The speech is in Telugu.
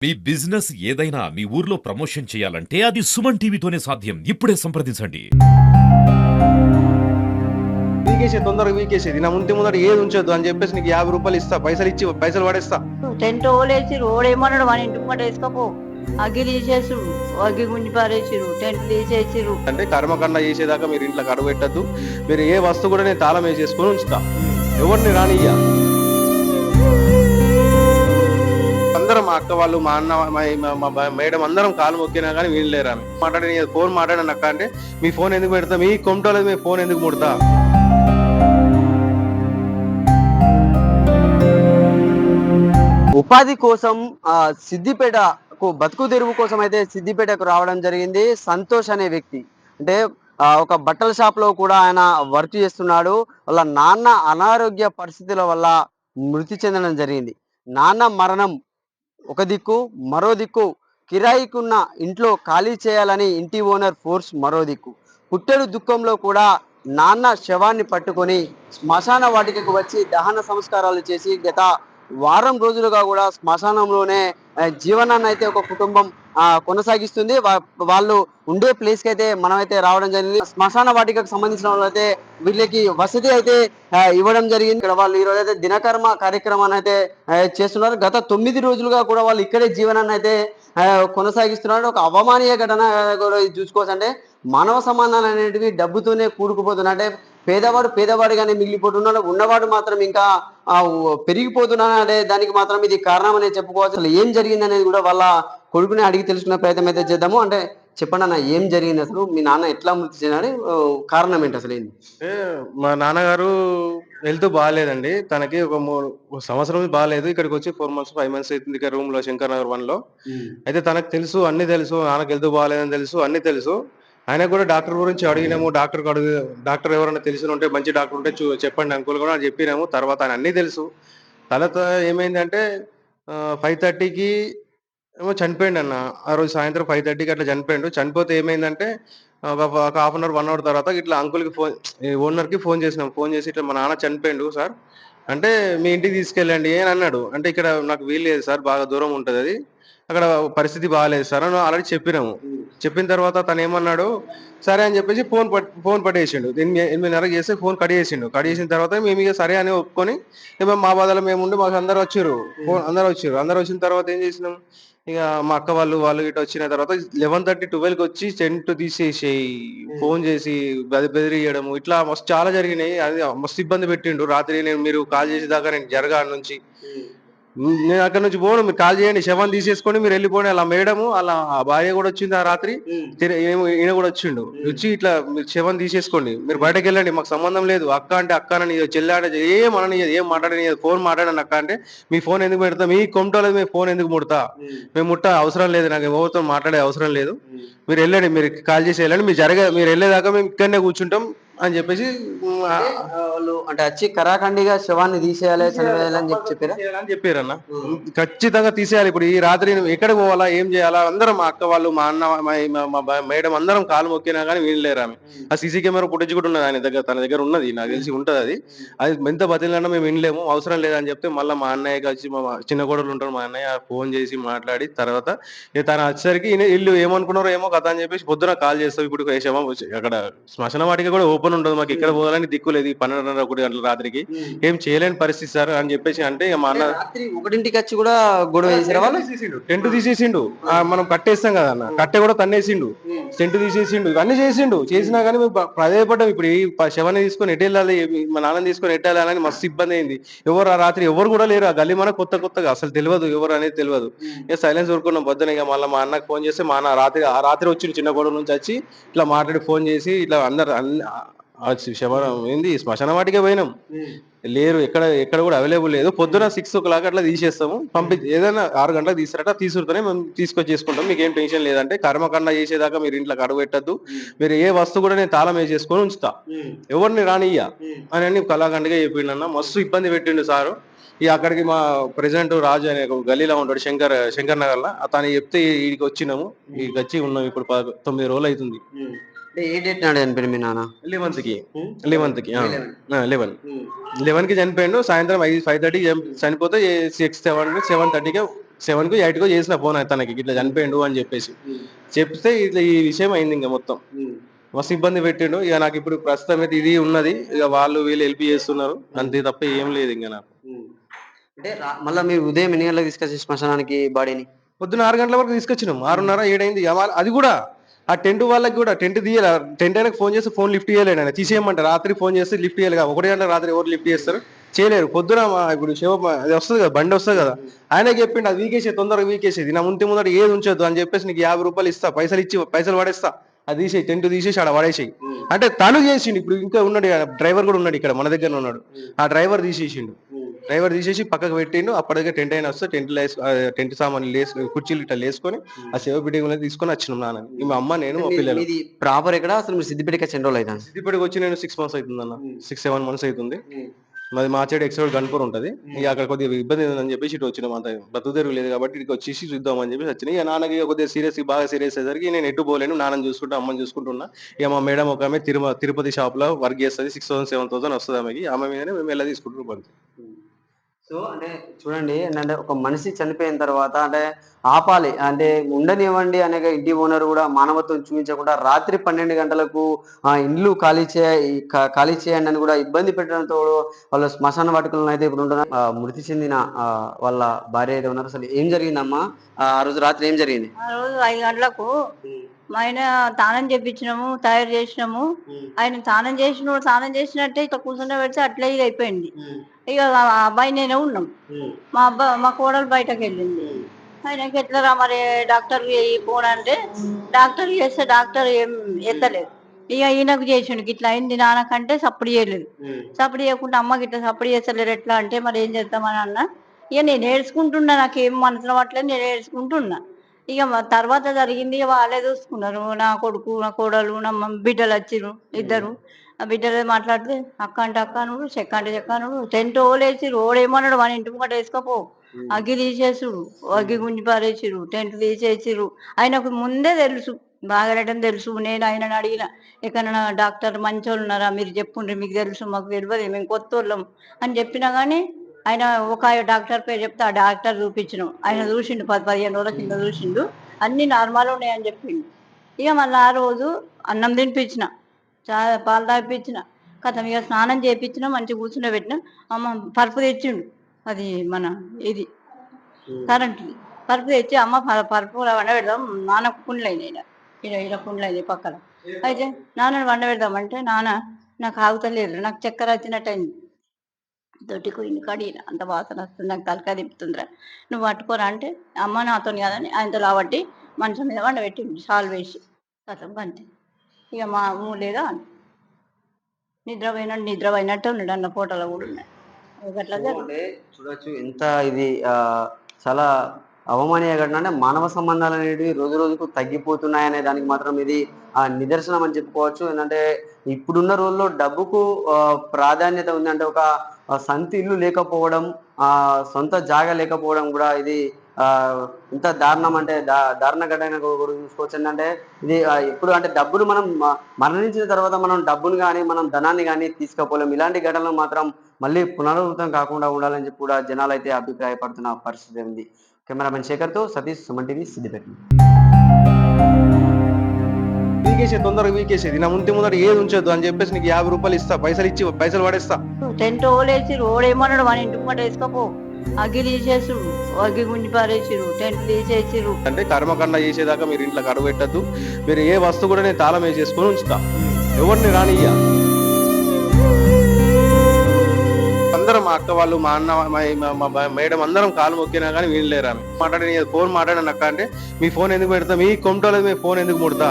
మీ బిజినెస్ ఏదైనా మీ ఊర్లో ప్రమోషన్ చేయాలంటే అది సుమన్ టీవీతోనే సాధ్యం. ఇప్పుడే సంప్రదించండి. వీకేసే తొందరగా వీకేసేది నా ముందు ముందర ఏది ఉంచొద్దు అని చెప్పేసి నీకు 50 రూపాయలు ఇస్తా, పైసలు ఇచ్చి పైసలు పడేస్తా. టెంట్ ఓలేసి రోడ్ ఏమన్నాడు మన ఇంటికి మాట వేసుకోపో అగ్గి తీసేసిరు, అగ్గి గుంజి పారేసిరు, టెంట్ తీసేసిరు. అంటే కర్మకండ చేసేదాకా మీరు ఇంట్లో కడుగు పెట్టద్దు. మీరు ఏ వస్తువు కూడా నేను తాళం వేసేసుకొని ఉంచుతా, ఎవరిని రానియ్యా. అందరం మా అక్క వాళ్ళు, మా అన్న, మా మేడం అందరం కాలు మొక్కినా కానీ వీళ్ళలేరా మాట్లాడి ఫోన్ మాట్లాడాను అక్క అంటే మీ ఫోన్ ఎందుకు పెడతా, మీ కొంటోలేదు మీ ఫోన్ ఎందుకు ముడతా. ఉపాధి కోసం సిద్దిపేటకు బతుకు తెరువు కోసం అయితే సిద్దిపేటకు రావడం జరిగింది. సంతోష్ అనే వ్యక్తి అంటే ఒక బట్టల షాప్ లో కూడా ఆయన వర్క్ చేస్తున్నాడు. వాళ్ళ నాన్న అనారోగ్య పరిస్థితుల వల్ల మృతి చెందడం జరిగింది. నాన్న మరణం ఒక దిక్కు, మరో దిక్కు కిరాయికున్న ఇంట్లో ఖాళీ చేయాలని ఇంటి ఓనర్ ఫోర్స్ మరో దిక్కు. పుట్టెడు దుఃఖంలో కూడా నాన్న శవాన్ని పట్టుకొని శ్మశాన వాటికకు వచ్చి దహన సంస్కారాలు చేసి గత వారం రోజులుగా కూడా శ్మశానంలోనే జీవనాన్ని అయితే ఒక కుటుంబం కొనసాగిస్తుంది. వాళ్ళు ఉండే ప్లేస్ కి అయితే మనమైతే రావడం జరిగింది. శ్మశాన వాటికకు సంబంధించిన వాళ్ళు అయితే వీళ్ళకి వసతి అయితే ఇవ్వడం జరిగింది. ఇక్కడ వాళ్ళు ఈరోజు అయితే దినకర్మ కార్యక్రమాన్ని అయితే చేస్తున్నారు. గత 9 రోజులుగా కూడా వాళ్ళు ఇక్కడే జీవనాన్ని అయితే కొనసాగిస్తున్నారు. ఒక అవమానీయ ఘటన కూడా చూసుకోవచ్చు. అంటే మానవ సంబంధాలు అనేటివి డబ్బుతోనే కూడుకుపోతున్నాయి. అంటే పేదవాడు పేదవాడిగానే మిగిలిపోతున్నాడు, ఉన్నవాడు మాత్రం ఇంకా పెరిగిపోతున్నాడు. అంటే దానికి మాత్రం ఇది కారణం అనేది చెప్పుకోవచ్చు. అసలు ఏం జరిగింది అనేది కూడా వాళ్ళ కొడుకుని అడిగి తెలుసుకునే ప్రయత్నం అయితే చేద్దాము. అంటే చెప్పండి అన్న, ఏం జరిగింది, అసలు మీ నాన్న ఎట్లా మృతి చెందాడు, కారణం ఏంటి అసలు ఏంటి? మా నాన్నగారు హెల్త్ బాగాలేదండి. తనకి ఒక సంవత్సరం బాగాలేదు. ఇక్కడికి వచ్చి 4 months 5 months అవుతుంది ఇక్కడ రూమ్ లో, శంకర్ నగర్ 1 లో. అయితే తనకు తెలుసు, అన్ని తెలుసు, నాన్నకి హెల్త్ బాగాలేదని తెలుసు, అన్ని తెలుసు. ఆయన కూడా డాక్టర్ గురించి అడిగినాము. డాక్టర్ ఎవరైనా తెలిసిన ఉంటే, మంచి డాక్టర్ ఉంటే చెప్పండి అంకుల్ కూడా చెప్పినాము. తర్వాత ఆయన అన్ని తెలుసు. తర్వాత ఏమైందంటే 5:30కి ఏమో చనిపోయిండు అన్న. ఆ రోజు సాయంత్రం 5:30కి అట్లా చనిపోయిండు. చనిపోతే ఏమైందంటే ఒక హాఫ్ అన్ అవర్ 1 అవర్ తర్వాత ఇట్లా అంకుల్కి ఓనర్ కి ఫోన్ చేసినాం. ఫోన్ చేసి ఇట్లా మా నాన్న చనిపోయిండు సార్ అంటే, మీ ఇంటికి తీసుకెళ్ళండి అని అన్నాడు. అంటే ఇక్కడ నాకు వీలు లేదు సార్, బాగా దూరం ఉంటది అది, అక్కడ పరిస్థితి బాగాలేదు సార్ అని ఆల్రెడీ చెప్పినాము. చెప్పిన తర్వాత తను ఏమన్నాడు, సరే అని చెప్పేసి ఫోన్ పట్టేసిండు. 8:30 చేస్తే ఫోన్ కట్ చేసిండు. కట్ చేసిన తర్వాత మేము ఇక సరే అని ఒప్పుకొని మా బాధలో మేము ఉండి మాకు అందరు వచ్చారు. అందరు వచ్చిన తర్వాత ఏం చేసినాం, ఇక మా అక్క వాళ్ళు ఇటు వచ్చిన తర్వాత 11:30 12కి వచ్చి టెంట్ తీసేసేయి, ఫోన్ చేసి బెదిరియడము, ఇట్లా మస్తు చాలా జరిగినాయి. అది మస్తు ఇబ్బంది పెట్టిండు. రాత్రి మీరు కాల్ చేసేదాకా నేను జరగా నుంచి నేను అక్కడ నుంచి పోను, మీరు కాల్ చేయండి, శవాన్ని తీసేసుకొని మీరు వెళ్ళిపోండి. అలా మేడము అలా భార్య కూడా వచ్చింది ఆ రాత్రి, ఈయన కూడా వచ్చిండు. వచ్చి ఇట్లా మీరు శవాన్ని తీసేసుకోండి, మీరు బయటకు వెళ్ళండి, మాకు సంబంధం లేదు. అక్క అంటే అక్క అని చెల్లె అంటే ఏం అననియదు, ఏం మాట్లాడనియదు. ఫోన్ మాట్లాడాను అక్క అంటే మీ ఫోన్ ఎందుకు పెడతా, మీ కొంటలేదు, మీ ఫోన్ ఎందుకు ముడతా, మేము ముట్ట అవసరం లేదు, నాకు ఎవరితో మాట్లాడే అవసరం లేదు, మీరు వెళ్ళండి, మీరు కాల్ చేసి వెళ్ళండి, మీరు వెళ్ళేదాకా మేము ఇక్కడనే కూర్చుంటాం అని చెప్పేసి వాళ్ళు అంటే వచ్చి కరాఖండిగా శవాన్ని తీసేయాలి, చనివేయాలని చెప్పారు అన్న. ఖచ్చితంగా తీసేయాలి. ఇప్పుడు ఈ రాత్రి ఎక్కడికి పోవాలా, ఏం చేయాలా, అందరం మా అక్క వాళ్ళు, మా అన్న, మా మేడం అందరం కాలు మొక్కినా కానీ వీళ్ళలేరు. ఆమె ఆ సీసీ కెమెరా ఫుటేజ్ కూడా ఉన్నది ఆయన దగ్గర, తన దగ్గర ఉన్నది, నాకు తెలిసి ఉంటది. అది ఎంత బతిలన్నా మేము వినలేము, అవసరం లేదని చెప్తే మళ్ళీ మా అన్నయ్యకి వచ్చి, మా చిన్న కోడలు ఉంటారు, మా అన్నయ్య ఫోన్ చేసి మాట్లాడి తర్వాత తను వచ్చేసరికి ఇల్లు ఏమనుకున్నారో ఏమో కథ అని చెప్పేసి పొద్దున కాల్ చేస్తాం. ఇప్పుడు అక్కడ శ్మశాన వాటికి కూడా ఓపెన్ ఉండదు, మాకు ఇక్కడ పోవాలని దిక్కు లేదు. 12:30 1 గంటల రాత్రికి ఏం చేయలేని పరిస్థితి సార్ అని చెప్పేసి అంటే, మా అన్న 1ంటికి వచ్చి కూడా గొడవ చేసారు. వాళ్ళు టెంట్ తీసేసిండు. మనం కట్టేస్తాం కదా అన్న, కట్టె కూడా తన్నేసిండు, టెంట్ తీసేసిండు, ఇవన్నీ చేసిండు. చేసినా కానీ మేము అదే పడ్డాం. ఇప్పుడు ఈ శవాన్ని తీసుకొని ఎటు వెళ్ళాలి, మా నాన్న తీసుకొని ఎటు వెళ్ళాలని మస్తు ఇబ్బంది అయింది. ఎవరు ఆ రాత్రి ఎవరు కూడా లేరు. ఆ గల్లీ మన కొత్తగా అసలు తెలియదు, ఎవరు అనేది తెలియదు. ఇక సైలెన్స్ ఊరుకున్నాం. పొద్దున ఇక మళ్ళీ మా అన్నకు ఫోన్ చేస్తే, మా అన్న రాత్రి వచ్చిండు, చిన్న గొడవ నుంచి వచ్చి ఇట్లా మాట్లాడి ఫోన్ చేసి ఇట్లా అందరు శవరం ఏంది శ్మశాన వాటికే పోయినాం, లేరు, ఎక్కడ కూడా అవైలబుల్ లేదు. పొద్దున 6 o'clock అట్లా తీసేస్తాము, ఏదైనా 6 గంటలకు తీసారట, తీసుకుంటేనే మేము తీసుకొచ్చేసుకుంటాం, మీకు ఏం టెన్షన్ లేదంటే. కర్మకండ చేసేదాకా మీరు ఇంట్లో అడుగు పెట్టద్దు, మీరు ఏ వస్తువు కూడా నేను తాళం వేసేసుకొని ఉంచుతా, ఎవరిని రానియ్యా అని కళాఖండిగా చెప్పిండన్న. మస్తు ఇబ్బంది పెట్టిండు సారు. ఇక అక్కడికి మా ప్రెసిడెంట్ రాజు అనే గల్లీలో ఉంటాడు, శంకర్ నగర్ లో, అతను చెప్తే ఈడికి వచ్చినాము. ఇక వచ్చి ఉన్నాం. ఇప్పుడు 9 రోజులు అవుతుంది. ఏ డేట్ నాడు చనిపోయింది మీ నాన్న? 11th కి 11కి చనిపోయిండు. సాయంత్రం 5:30కి చనిపోతే 7:30కి 7 కు 8 చేసిన ఫోన్ తనకి ఇట్లా చనిపోయిండు అని చెప్పేసి చెప్తే ఇట్లా ఈ విషయం అయింది. ఇంకా మొత్తం మస్తు ఇబ్బంది పెట్టిండు. ఇక నాకు ఇప్పుడు ప్రస్తుతం అయితే ఇది ఉన్నది. ఇక వాళ్ళు వీళ్ళు హెల్ప్ చేస్తున్నారు, అంతే తప్ప ఏం లేదు ఇంకా నాకు. అంటే మళ్ళీ మీరు ఉదయం ఎన్ని గంటలకు తీసుకొచ్చి శ్మశానానికి బాడీని? పొద్దున్న 6 గంటల వరకు తీసుకొచ్చినాం. 6:30 7 అయింది. అది కూడా ఆ టెంట్ వాళ్ళకి కూడా టెంట్ తీయాలి. టెంట్ అయినా ఫోన్ చేస్తే ఫోన్ లిఫ్ట్ చేయలేడు ఆయన, తీసేయమంటే రాత్రి ఫోన్ చేస్తే లిఫ్ట్ చేయలేదు. 1 గంట రాత్రి ఎవరు లిఫ్ట్ చేస్తారు, చేయలేరు. పొద్దున ఇప్పుడు అది వస్తుంది కదా, బండి వస్తుంది కదా, ఆయన చెప్పిండు అది వీకేసే, తొందరగా వీకేసేది, నా ముందర ఏది ఉంచొద్దు అని చెప్పేసి నీకు 50 రూపాయలు ఇస్తా, పైసలు పడేస్తా, అది తీసేయి, టెంట్ తీసేసి ఆడ పడేసేయి అంటే తను చేసిండు. ఇప్పుడు ఇంకా ఉన్నాడు డ్రైవర్ కూడా ఉన్నాడు ఇక్కడ మన దగ్గర ఉన్నాడు. ఆ డ్రైవర్ తీసేసి పక్కకు పెట్టిండు. అప్పటికే టెంట్ అయినా వస్తే టెంట్ సామాన్లు లేసు, కుర్చీలు ఇట్లా లేసుకొని ఆ సేవ బిడ్డ తీసుకొని వచ్చినాం నాన్న, మా అమ్మ, నేను, మా పిల్లలు. ఇది ప్రాపర్ ఎక్కడ అసలు? మీరు సిద్దిపేటకి ఎన్ని రోజులు అవుతుంది? సిద్దిపేటకి వచ్చి నేను 6 months అవుతుంది అన్న, 6-7 months అవుతుంది. మాది మార్చేడు ఎక్సైడ్ గన్పూర్ ఉంటుంది. ఇక అక్కడ కొద్దిగా ఇబ్బంది ఉందని చెప్పేసి ఇటు వచ్చినాం. అంత బతుకుదెరుగు లేదు కాబట్టి ఇక్కడికి వచ్చేసి చూద్దామని చెప్పేసి వచ్చినాయి. ఇక నాన్నకి కొద్దిగా బాగా సీరియస్ అయ్యేసరికి నేను ఎటు పోలేను, నాన్నని చూసుకుంటూ అమ్మని చూసుకుంటున్నా. ఇక మా మేడం ఒక ఆమె తిరుపతి షాప్ లో వర్క్ చేస్తుంది, 6,000-7,000 వస్తుంది ఆమెకి. ఆమె మీదనే మేము ఎలా తీసుకుంటున్నాం. సో అంటే చూడండి, ఏంటంటే ఒక మనిషి చనిపోయిన తర్వాత అంటే ఆపాలి, అంటే ఉండనివ్వండి అనే ఇంటి ఓనర్ కూడా మానవత్వం చూపించకుండా రాత్రి 12 గంటలకు ఇండ్లు ఖాళీ చేయండి అని కూడా ఇబ్బంది పెట్టడంతో వాళ్ళు శ్మశాన వాటికలను అయితే ఇప్పుడు ఉంటున్నారు. మృతి చెందిన వాళ్ళ భార్య అయితే ఉన్నారు. అసలు ఏం జరిగిందమ్మా ఆ రోజు రాత్రి, ఏం జరిగింది? ఆ రోజు 5 గంటలకు మా ఆయన తానం చేపించినాము, తయారు చేసినాము. ఆయన తానం చేసినట్టే ఇట్లా కూర్చుంటే పెడితే అట్లా ఇది అయిపోయింది. ఇక ఆ అబ్బాయి నేనే ఉన్నాం. మా కోడలు బయటకు వెళ్ళింది. ఆయనకి ఎట్లా మరి డాక్టర్ ఫోన్ అంటే డాక్టర్ చేస్తే డాక్టర్ ఏం ఎత్తలేదు. ఇక ఈయనకు చేసిండు, ఇట్లా అయింది నాన్నకంటే సప్పుడు చేయలేదు. సప్పుడు చేయకుండా అమ్మకి ఇట్లా సప్పుడు చేస్తలేరు ఎట్లా అంటే మరి ఏం చేద్దామని అన్నా. ఇక నేను ఏడ్చుకుంటున్నా, నాకేం మనసులో పట్టలేదు, నేను ఏడ్చుకుంటున్నా. ఇక తర్వాత జరిగింది, ఇక వాళ్ళే చూసుకున్నారు. నా కొడుకు, నా కోడలు, నా బిడ్డలు వచ్చిర్రు ఇద్దరు. ఆ బిడ్డలు మాట్లాడితే అక్క అంటే అక్క అనుడు, చెక్క అంటే చెక్క అనుడు. టెంట్ ఓలేసిరు, ఓడేమన్నాడు మన ఇంటి ముంగట వేసుకోపో, అగ్గి తీసేసుడు, అగ్గి గుంజి పారేసిరు, టెంట్ తీసేసిరు. ఆయనకు ముందే తెలుసు, బాగాలేటని తెలుసు. నేను ఆయనను అడిగిన, ఎక్కడన్నా డాక్టర్ మంచోళ్ళు ఉన్నారా మీరు చెప్పుండ్రి, మీకు తెలుసు, మాకు తెలియదు, మేము కొత్త వాళ్ళం అని చెప్పినా కానీ ఆయన ఒక డాక్టర్ పేరు చెప్తే ఆ డాక్టర్ చూపించినాం. ఆయన చూసిండు, 10-15 రోజుల కింద చూసిండు, అన్ని నార్మల్ ఉన్నాయని చెప్పిండు. ఇక మళ్ళీ ఆ రోజు అన్నం తినిపించిన, పాలు తాగిపించిన, కథం ఇక స్నానం చేయించిన, మంచిగా కూర్చుండే పెట్టిన. అమ్మ పరుపు తెచ్చిండు, అది మన ఇది కరెంట్ది పరుపు తెచ్చి, అమ్మ పరుపు వండ పెడదాం, నాన్నకు పుండ్లైనాయి, ఇలా పుండ్లైనాయి పక్కన. అయితే నాన్నని వండ పెడదామంటే నాన్న నాకు ఆగుతలేదు, నాకు చక్కెర వచ్చినట్టు అయింది, తొట్టి కొయ్యింది కడిగిన, అంత వాసన వస్తుంది, నాకు తలకాయ తిప్పుతుందిరా, నువ్వు పట్టుకోరా అంటే అమ్మ నాతో కాదని ఆయనతో లాబట్టి మంచం మీద వండబెట్టింది, సాల్వ్ వేసి కథం అంతే. ఇక మా లేదా నిద్రపోయినట్టు ఉన్నాడు, అన్న ఫోటోలో కూడా ఉన్నాయి. అట్లా చూడొచ్చు ఎంత ఇది చాలా అవమానీయ ఘటన. అంటే మానవ సంబంధాలు అనేవి రోజు రోజుకు తగ్గిపోతున్నాయనే దానికి మాత్రం ఇది నిదర్శనం అని చెప్పుకోవచ్చు. ఏంటంటే ఇప్పుడున్న రోజుల్లో డబ్బుకు ప్రాధాన్యత ఉంది. అంటే ఒక సొంత ఇల్లు లేకపోవడం, సొంత జాగా లేకపోవడం కూడా ఇది ఇంత దారుణం, అంటే దారుణ ఘటన కూడా చూసుకోవచ్చు. ఏంటంటే ఇది ఇప్పుడు అంటే డబ్బును మనం మరణించిన తర్వాత మనం డబ్బును కానీ మనం ధనాన్ని కానీ తీసుకపోలేం. ఇలాంటి ఘటనలు మాత్రం మళ్ళీ పునరావృతం కాకుండా ఉండాలని చెప్పి కూడా జనాలు అయితే అభిప్రాయపడుతున్న పరిస్థితి ఉంది. కెమెరామెన్ శేఖర్తో సతీష్, సుమన్ టీవీ, సిద్దిపేట. తొందరగా వీకేసేది, నా ముందర ఏది ఉంచొద్దు అని చెప్పేసి నీకు 50 రూపాయలు ఇస్తా, పైసలు పడేస్తా. టెంట్ ఓలేసిరు, ఓడేమన్నాడు మన ఇంటి ముంగట వేసుకోపో, అగ్గి తీసేసుడు, అగ్గి గుంజి పారేసిరు, టెంట్ తీసేసిరు. అంటే కర్మకాండ చేసేదాకా మీరు ఇంట్లో కడుగు పెట్టద్దు, మీరు ఏ వస్తువు కూడా నేను తాళం వేసేసుకొని ఉంచుతా, ఎవరిని రానియ్యా. అందరం మా అక్క వాళ్ళు, మా అన్న, మా మేడం అందరం కాలు మొక్కినా కానీ వీళ్ళు లేరా. ఫోన్ మాట్లాడాను అక్క అంటే మీ ఫోన్ ఎందుకు పెడతా, మీ కొంటోలేదు, మీ ఫోన్ ఎందుకు ముడతా.